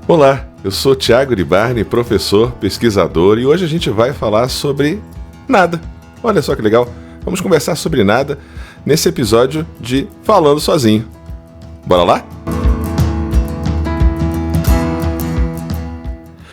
Olá, eu sou Thiago Iribarne, professor, pesquisador, e hoje a gente vai falar sobre nada. Olha só que legal, vamos conversar sobre nada nesse episódio de Falando Sozinho. Bora lá?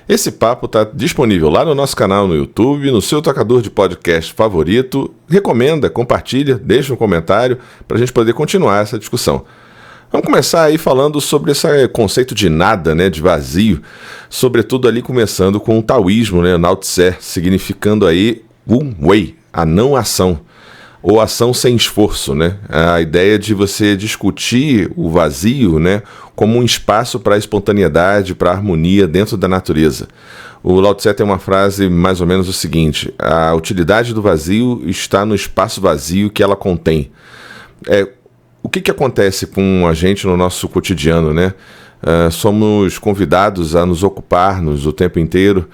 Esse papo está disponível lá no nosso canal no YouTube, no seu tocador de podcast favorito. Recomenda, compartilha, deixa um comentário para a gente poder continuar essa discussão. Vamos começar aí falando sobre esse conceito de nada, né, de vazio, sobretudo ali começando com o taoísmo, né, Lao Tse, significando aí Wu Wei, a não ação, ou ação sem esforço, né, a ideia de você discutir o vazio, né, como um espaço para a espontaneidade, para a harmonia dentro da natureza. O Lao Tse tem uma frase mais ou menos o seguinte: a utilidade do vazio está no espaço vazio que ela contém. O que acontece com a gente no nosso cotidiano, né? Somos convidados a nos ocuparmos o tempo inteiro,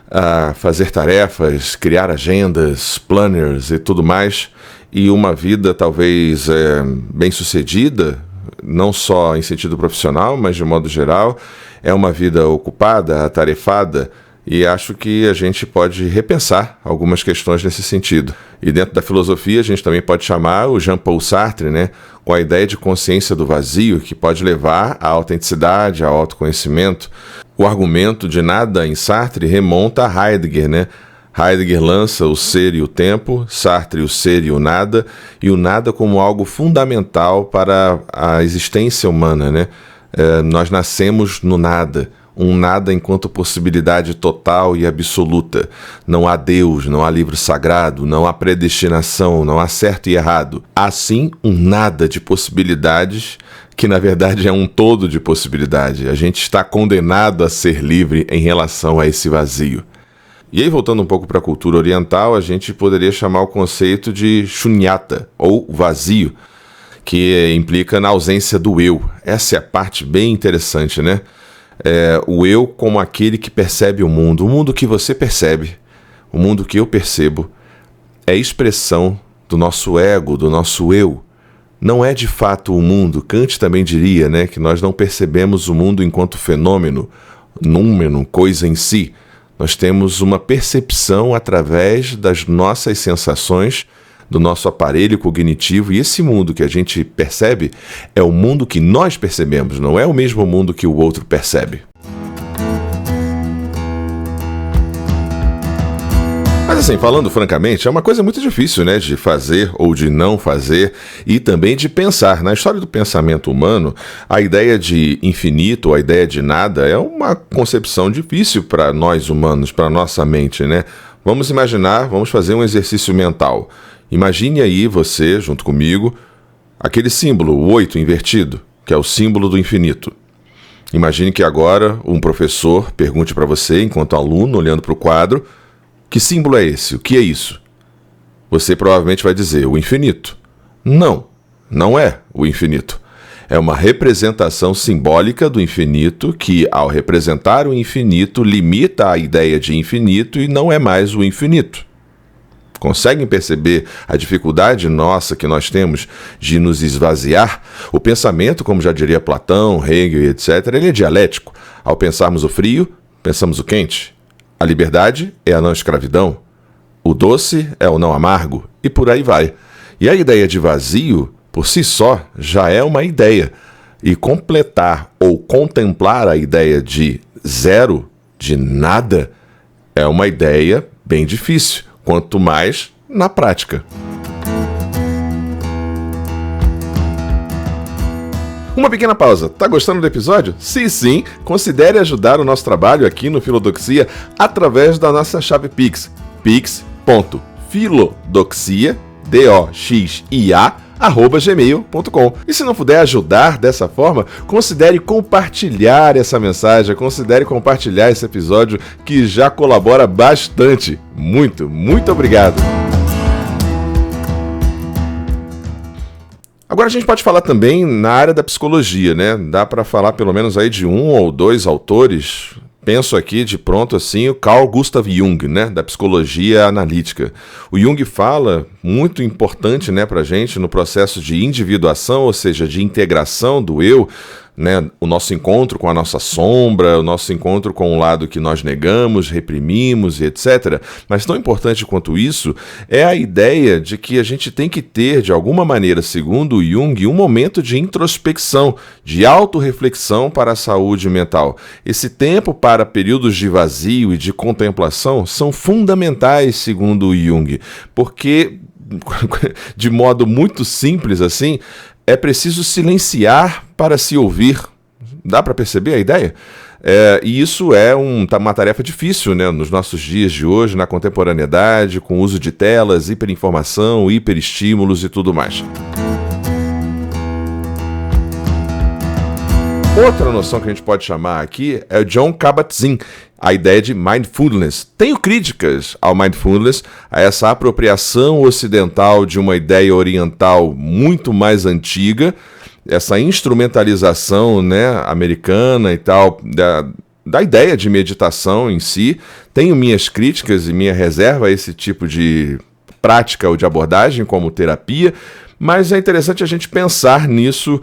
a fazer tarefas, criar agendas, planners e tudo mais, e uma vida talvez bem-sucedida, não só em sentido profissional, mas de modo geral, é uma vida ocupada, atarefada, e acho que a gente pode repensar algumas questões nesse sentido. E dentro da filosofia a gente também pode chamar o Jean-Paul Sartre, né, com a ideia de consciência do vazio, que pode levar à autenticidade, ao autoconhecimento. O argumento de nada em Sartre remonta a Heidegger, né? Heidegger lança o ser e o tempo, Sartre o ser e o nada como algo fundamental para a existência humana, né? Nós nascemos no nada. Um nada enquanto possibilidade total e absoluta. Não há Deus, não há livro sagrado, não há predestinação, não há certo e errado. Há sim um nada de possibilidades, que na verdade é um todo de possibilidade. A gente está condenado a ser livre em relação a esse vazio. E aí, voltando um pouco para a cultura oriental, a gente poderia chamar o conceito de shunyata, ou vazio, que implica na ausência do eu. Essa é a parte bem interessante, né? O eu como aquele que percebe o mundo que você percebe, o mundo que eu percebo, é expressão do nosso ego, do nosso eu. Não é de fato o mundo. Kant também diria, né, que nós não percebemos o mundo enquanto fenômeno, númeno, coisa em si. Nós temos uma percepção através das nossas sensações, do nosso aparelho cognitivo, e esse mundo que a gente percebe é o mundo que nós percebemos, não é o mesmo mundo que o outro percebe. Mas assim, falando francamente, é uma coisa muito difícil, né, de fazer ou de não fazer, e também de pensar. Na história do pensamento humano, a ideia de infinito, a ideia de nada, é uma concepção difícil para nós humanos, para nossa mente, né? Vamos imaginar, vamos fazer um exercício mental. Imagine aí você, junto comigo, aquele símbolo, o 8 invertido, que é o símbolo do infinito. Imagine que agora um professor pergunte para você, enquanto aluno, olhando para o quadro, que símbolo é esse? O que é isso? Você provavelmente vai dizer, o infinito. Não, não é o infinito. É uma representação simbólica do infinito que, ao representar o infinito, limita a ideia de infinito e não é mais o infinito. Conseguem perceber a dificuldade nossa que nós temos de nos esvaziar? O pensamento, como já diria Platão, Hegel, etc., ele é dialético. Ao pensarmos o frio, pensamos o quente. A liberdade é a não escravidão. O doce é o não amargo. E por aí vai. E a ideia de vazio, por si só, já é uma ideia. E completar ou contemplar a ideia de zero, de nada, é uma ideia bem difícil. Quanto mais na prática. Uma pequena pausa. Tá gostando do episódio? Se sim, considere ajudar o nosso trabalho aqui no Filodoxia através da nossa chave Pix. pix.filodoxia, doxia@gmail.com. E se não puder ajudar dessa forma, considere compartilhar essa mensagem, considere compartilhar esse episódio que já colabora bastante. Muito, muito obrigado. Agora a gente pode falar também na área da psicologia, né? Dá para falar pelo menos aí de um ou dois autores. Penso aqui de pronto assim o Carl Gustav Jung, né, da psicologia analítica. O Jung fala, muito importante, né, para a gente no processo de individuação, ou seja, de integração do eu, né? O nosso encontro com a nossa sombra, o nosso encontro com o lado que nós negamos, reprimimos e etc. Mas tão importante quanto isso é a ideia de que a gente tem que ter, de alguma maneira, segundo Jung, um momento de introspecção, de autorreflexão para a saúde mental. Esse tempo para períodos de vazio e de contemplação são fundamentais, segundo Jung, porque, de modo muito simples assim, é preciso silenciar para se ouvir. Dá para perceber a ideia? E isso é uma tarefa difícil, né, nos nossos dias de hoje, na contemporaneidade, com o uso de telas, hiperinformação, hiperestímulos e tudo mais. Outra noção que a gente pode chamar aqui é o Jon Kabat-Zinn, a ideia de mindfulness. Tenho críticas ao mindfulness, a essa apropriação ocidental de uma ideia oriental muito mais antiga, essa instrumentalização, né, americana e tal, da ideia de meditação em si. Tenho minhas críticas e minha reserva a esse tipo de prática ou de abordagem como terapia, mas é interessante a gente pensar nisso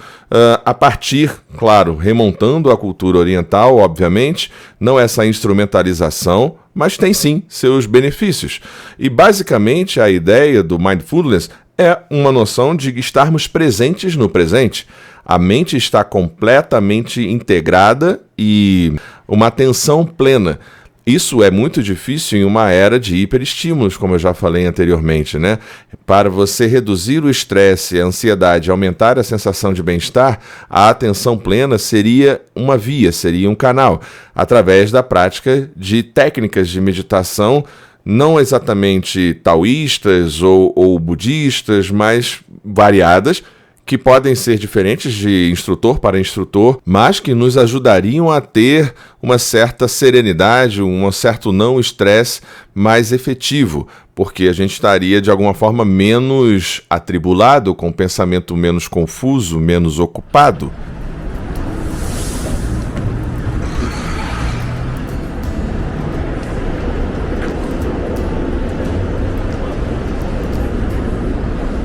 a partir, claro, remontando a cultura oriental, obviamente, não essa instrumentalização, mas tem sim seus benefícios. E basicamente a ideia do mindfulness é uma noção de estarmos presentes no presente. A mente está completamente integrada e uma atenção plena. Isso é muito difícil em uma era de hiperestímulos, como eu já falei anteriormente, né? Para você reduzir o estresse, a ansiedade, aumentar a sensação de bem-estar, a atenção plena seria uma via, seria um canal, através da prática de técnicas de meditação, não exatamente taoístas ou budistas, mas variadas, que podem ser diferentes de instrutor para instrutor, mas que nos ajudariam a ter uma certa serenidade, um certo não estresse mais efetivo, porque a gente estaria de alguma forma menos atribulado, com o pensamento menos confuso, menos ocupado.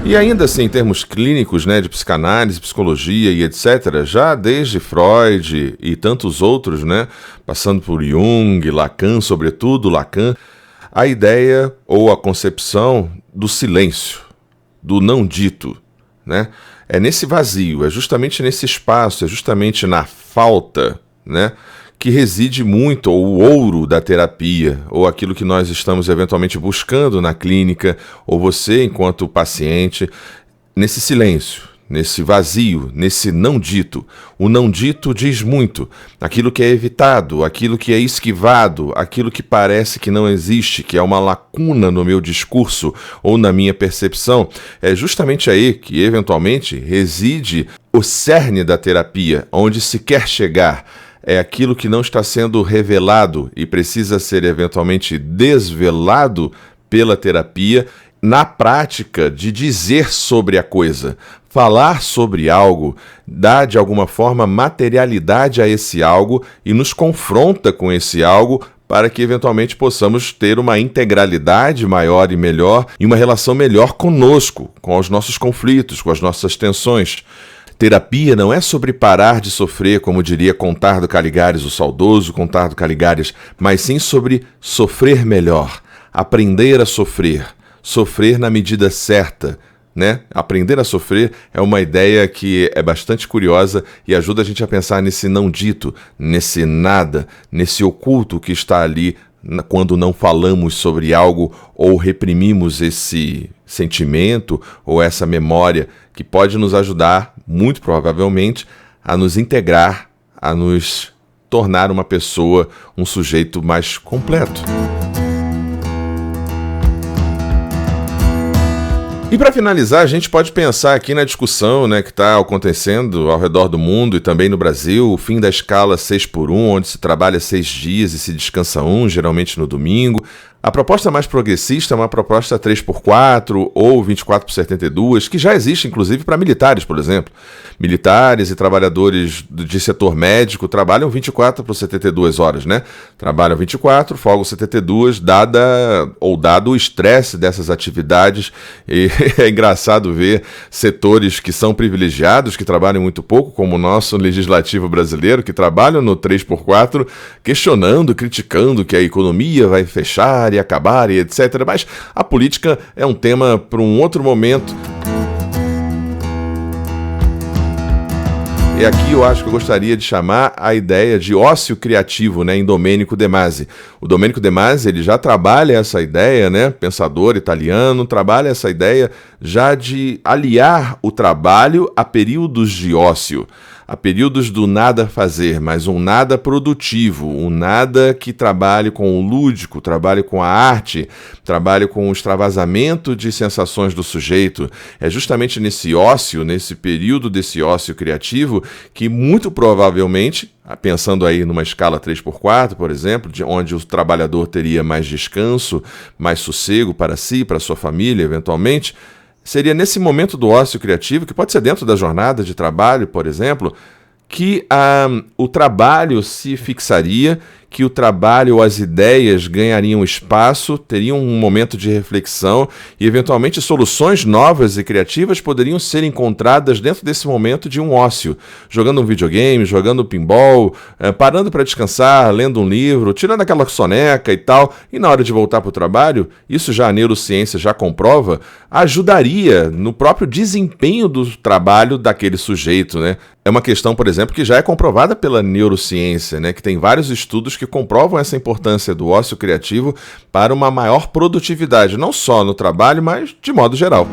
E ainda assim, em termos clínicos, né, de psicanálise, psicologia e etc., já desde Freud e tantos outros, né, passando por Jung, Lacan, sobretudo Lacan, a ideia ou a concepção do silêncio, do não dito, né, é nesse vazio, é justamente nesse espaço, é justamente na falta, né, que reside muito o ouro da terapia, ou aquilo que nós estamos eventualmente buscando na clínica, ou você enquanto paciente, nesse silêncio, nesse vazio, nesse não dito. O não dito diz muito, aquilo que é evitado, aquilo que é esquivado, aquilo que parece que não existe, que é uma lacuna no meu discurso ou na minha percepção. É justamente aí que eventualmente reside o cerne da terapia, onde se quer chegar. É aquilo que não está sendo revelado e precisa ser eventualmente desvelado pela terapia na prática de dizer sobre a coisa. Falar sobre algo dá de alguma forma materialidade a esse algo e nos confronta com esse algo para que eventualmente possamos ter uma integralidade maior e melhor e uma relação melhor conosco, com os nossos conflitos, com as nossas tensões. Terapia não é sobre parar de sofrer, como diria Contardo Caligares, o saudoso Contardo Caligares, mas sim sobre sofrer melhor, aprender a sofrer, sofrer na medida certa, né? Aprender a sofrer é uma ideia que é bastante curiosa e ajuda a gente a pensar nesse não dito, nesse nada, nesse oculto que está ali quando não falamos sobre algo ou reprimimos esse sentimento ou essa memória que pode nos ajudar, muito provavelmente, a nos integrar, a nos tornar uma pessoa, um sujeito mais completo. E para finalizar, a gente pode pensar aqui na discussão, né, que está acontecendo ao redor do mundo e também no Brasil, o fim da escala 6x1, onde se trabalha 6 dias e se descansa 1, geralmente no domingo. A proposta mais progressista é uma proposta 3x4 ou 24x72, que já existe inclusive para militares, por exemplo. Militares e trabalhadores de setor médico trabalham 24 por 72 horas, né? Trabalham 24, folgam 72, dado o estresse dessas atividades. E é engraçado ver setores que são privilegiados, que trabalham muito pouco, como o nosso legislativo brasileiro, que trabalham no 3x4, questionando, criticando que a economia vai fechar e acabar e etc. Mas a política é um tema para um outro momento. E aqui eu acho que eu gostaria de chamar a ideia de ócio criativo, né, em Domenico De Masi. O Domenico De Masi, ele já trabalha essa ideia, né, pensador italiano, trabalha essa ideia já de aliar o trabalho a períodos de ócio, a períodos do nada fazer, mas um nada produtivo, um nada que trabalhe com o lúdico, trabalhe com a arte, trabalhe com o extravasamento de sensações do sujeito. É justamente nesse ócio, nesse período desse ócio criativo, que muito provavelmente, pensando aí numa escala 3x4, por exemplo, onde o trabalhador teria mais descanso, mais sossego para si, para sua família, eventualmente, seria nesse momento do ócio criativo, que pode ser dentro da jornada de trabalho, por exemplo, que o trabalho se fixaria, que o trabalho ou as ideias ganhariam espaço, teriam um momento de reflexão e, eventualmente, soluções novas e criativas poderiam ser encontradas dentro desse momento de um ócio, jogando um videogame, jogando pinball, parando para descansar, lendo um livro, tirando aquela soneca e tal, e na hora de voltar para o trabalho, isso já a neurociência já comprova, ajudaria no próprio desempenho do trabalho daquele sujeito, né? É uma questão, por exemplo, que já é comprovada pela neurociência, né? Que tem vários estudos que comprovam essa importância do ócio criativo para uma maior produtividade, não só no trabalho, mas de modo geral.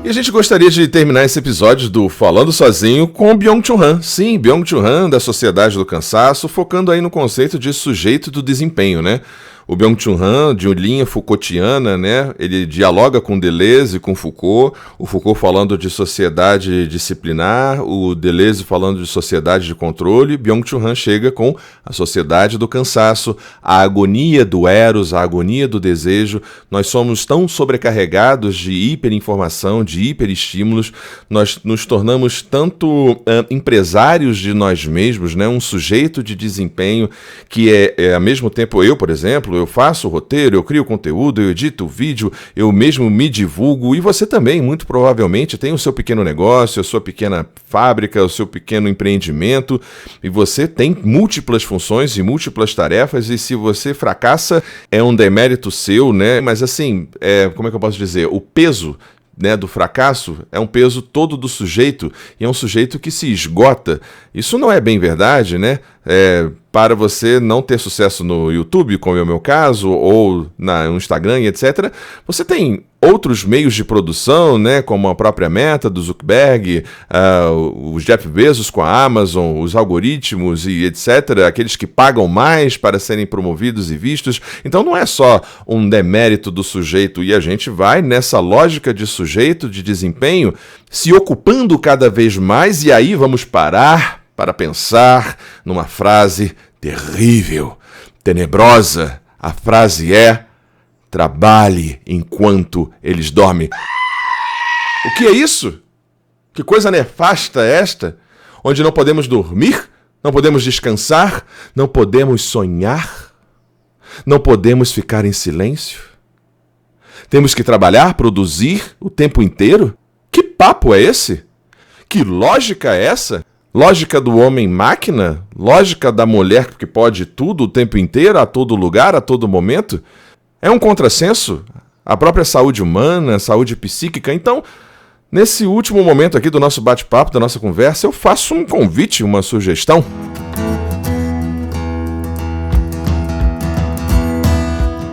E a gente gostaria de terminar esse episódio do Falando Sozinho com Byung-Chul Han. Sim, Byung-Chul Han, da Sociedade do Cansaço, focando aí no conceito de sujeito do desempenho, né? O Byung-Chul Han, de linha Foucaultiana, né? Ele dialoga com Deleuze e com Foucault, o Foucault falando de sociedade disciplinar, o Deleuze falando de sociedade de controle, Byung-Chul Han chega com a sociedade do cansaço, a agonia do eros, a agonia do desejo. Nós somos tão sobrecarregados de hiperinformação, de hiperestímulos, nós nos tornamos tanto empresários de nós mesmos, né? Um sujeito de desempenho que ao mesmo tempo eu, por exemplo, eu faço o roteiro, eu crio conteúdo, eu edito o vídeo, eu mesmo me divulgo, e você também, muito provavelmente, tem o seu pequeno negócio, a sua pequena fábrica, o seu pequeno empreendimento, e você tem múltiplas funções e múltiplas tarefas, e se você fracassa, é um demérito seu, né? Mas assim, como é que eu posso dizer? O peso, né, do fracasso é um peso todo do sujeito, e é um sujeito que se esgota. Isso não é bem verdade, né? Para você não ter sucesso no YouTube, como é o meu caso, ou no Instagram e etc., você tem outros meios de produção, né, como a própria Meta do Zuckerberg, os Jeff Bezos com a Amazon, os algoritmos e etc., aqueles que pagam mais para serem promovidos e vistos. Então não é só um demérito do sujeito, e a gente vai nessa lógica de sujeito, de desempenho, se ocupando cada vez mais, e aí vamos parar para pensar numa frase terrível, tenebrosa. A frase é: trabalhe enquanto eles dormem. O que é isso? Que coisa nefasta é esta? Onde não podemos dormir, não podemos descansar, não podemos sonhar, não podemos ficar em silêncio. Temos que trabalhar, produzir o tempo inteiro? Que papo é esse? Que lógica é essa? Lógica do homem-máquina? Lógica da mulher que pode tudo o tempo inteiro, a todo lugar, a todo momento? É um contrassenso? A própria saúde humana, a saúde psíquica? Então, nesse último momento aqui do nosso bate-papo, da nossa conversa, eu faço um convite, uma sugestão.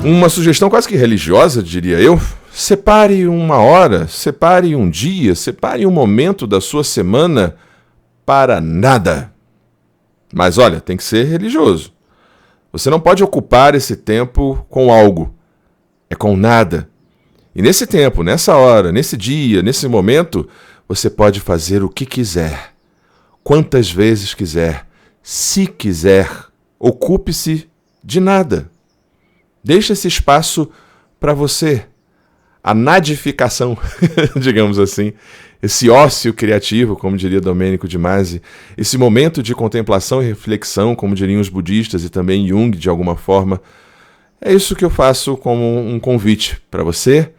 Uma sugestão quase que religiosa, diria eu. Separe uma hora, separe um dia, separe um momento da sua semana para nada. Mas olha, tem que ser religioso. Você não pode ocupar esse tempo com algo. É com nada. E nesse tempo, nessa hora, nesse dia, nesse momento, você pode fazer o que quiser, quantas vezes quiser, se quiser, ocupe-se de nada. Deixe esse espaço para você. A nadificação, digamos assim, esse ócio criativo, como diria Domênico de Masi, esse momento de contemplação e reflexão, como diriam os budistas e também Jung, de alguma forma, é isso que eu faço como um convite para você,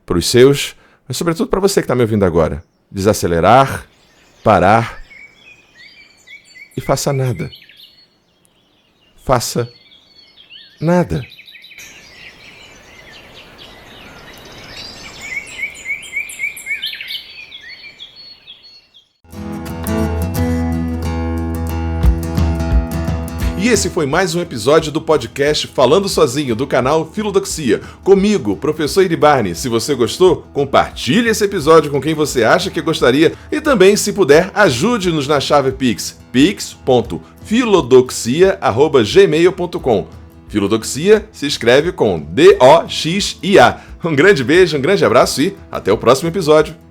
para os seus, mas sobretudo para você que está me ouvindo agora. Desacelerar, parar e faça nada. Faça nada. E esse foi mais um episódio do podcast Falando Sozinho, do canal Filodoxia. Comigo, professor Iribarne. Se você gostou, compartilhe esse episódio com quem você acha que gostaria. E também, se puder, ajude-nos na chave Pix, pix.filodoxia@gmail.com. Filodoxia se escreve com D-O-X-I-A. Um grande beijo, um grande abraço e até o próximo episódio.